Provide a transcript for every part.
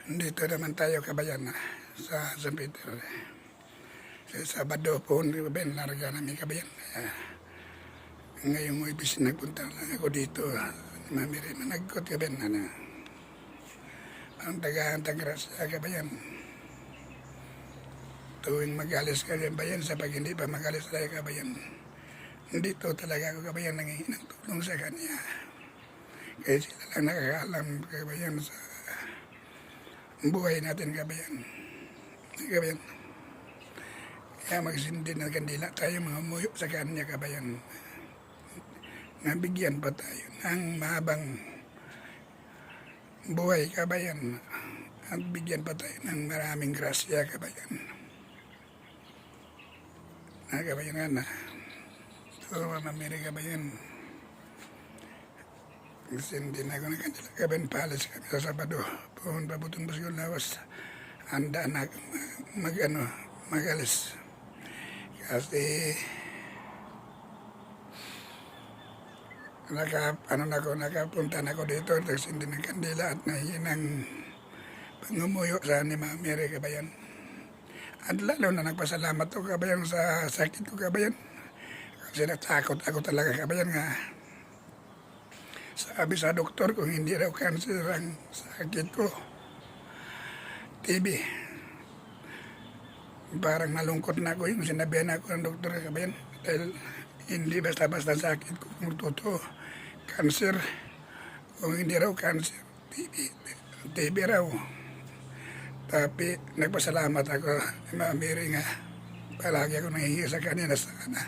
Dito naman tayo kabayan sa San Peter. Sa Sabado po, Ben, larga namin kabayan. Ngayon mo ibis nagpunta lang ako dito. Mamiri managkot kabayan. Ang taga-Grasya kabayan. Tuwing magalis ka kabayan, sa pag hindi pa magalis tayo kabayan. Dito talaga ako kabayan nangihinang tulong sa kanya. Kaya sila lang nakakaalam kabayan sa buhay natin kabayan. Kabayan. Kaya magsindi ng kandila tayo mga muyo sa kanya kabayan. Nabigyan pa tayo ng mahabang buhay kabayan. At bigyan pa tayo ng maraming grasya kabayan. Kabayan nga na. So mamiri kabayan. Sindi na ako ng kandila kabayan. Palis kami sa Sabado. Puhon pabutong basigol lawas. Handa na magalis. Kasi nakapunta na ako dito. Nagsindi ng kandila at nahinang pangumuyo sa ni Mamiri kabayan. At lalo na nagpasalamat ako kabayan sa sakit ko kabayan. Kasi natakot ako talaga kabayan nga. Sabi sa doktor kung hindi raw cancer ang sakit ko. TB. Parang malungkot na ako yung sinabihan ako ng doktor kabayan. Dahil hindi basta-basta sakit ko kung totoo. Cancer. Kung hindi raw cancer, TB raw. Tapi nagpasalamat ako ni Mamiri nga. Palagi ako nangihingi sa kanina sana.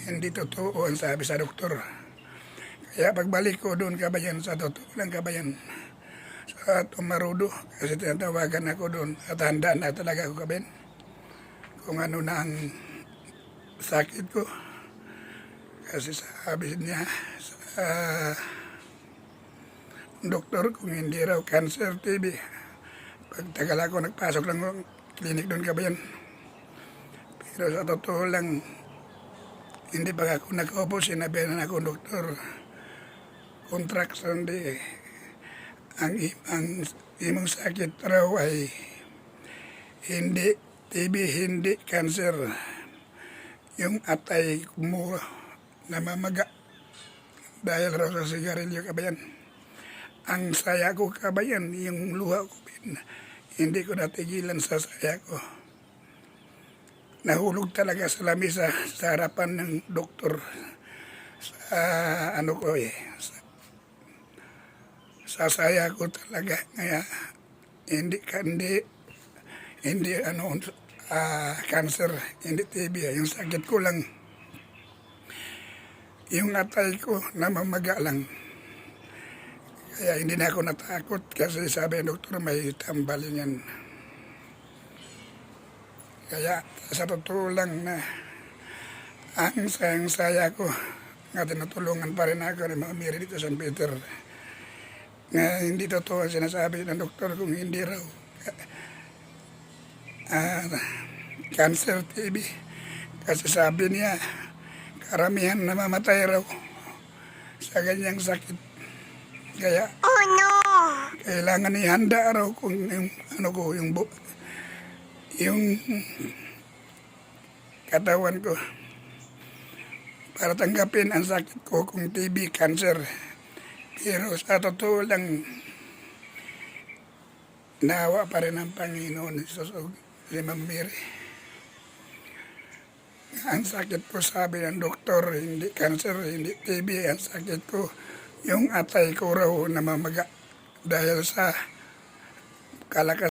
Hindi totoo ang sabi sa doktor. Kaya pagbalik ko doon kabayan sa totoo lang kabayan. Sa Tumarudo. Kasi tinatawagan ako doon. At handa na talaga ako kabayan. Kung ano na ang sakit ko. Kasi sabi niya sa doktor kung hindi raw cancer TB. Pagtagal ako nagpasok lang ng klinik doon kabayan. Pero sa totoo lang, hindi pa ako nakaupo, sinabihan na ako doktor. Contraction di. Ang imong sakit raw ay hindi TB, hindi cancer. Yung atay mo namamaga dahil raw sa sigarilyo kabayan. Ang saya ko kabayan, yung luha ko, hindi ko natigilan sa saya ko. Nahulog talaga sa lamisa sa harapan ng doktor. Sa sa saya ko talaga. Kaya hindi cancer, hindi TB. Yung sakit ko lang, yung atay ko namamaga lang. Kaya hindi na ako natakot kasi sabi ng doktor may tambalin yan. Kaya sa totoo lang na ang sayang-saya ko nga tinutulungan pa rin ako ni Mamiri dito sa San Peter. Nga hindi totoo ang sinasabi ng doktor kung hindi raw cancer TB. Kasi sabi niya karamihan namamatay raw sa ganyang sakit. Kaya kailangan ihanda raw kung yung katawan ko para tanggapin ang sakit ko kung TB, cancer. Pero sa totoo lang, naawa pa rin ang Panginoon si Mamiri. Ang sakit ko sabi ng doktor, hindi cancer, hindi TB, ang sakit ko yung atay ko raw namamaga dahil sa kalakas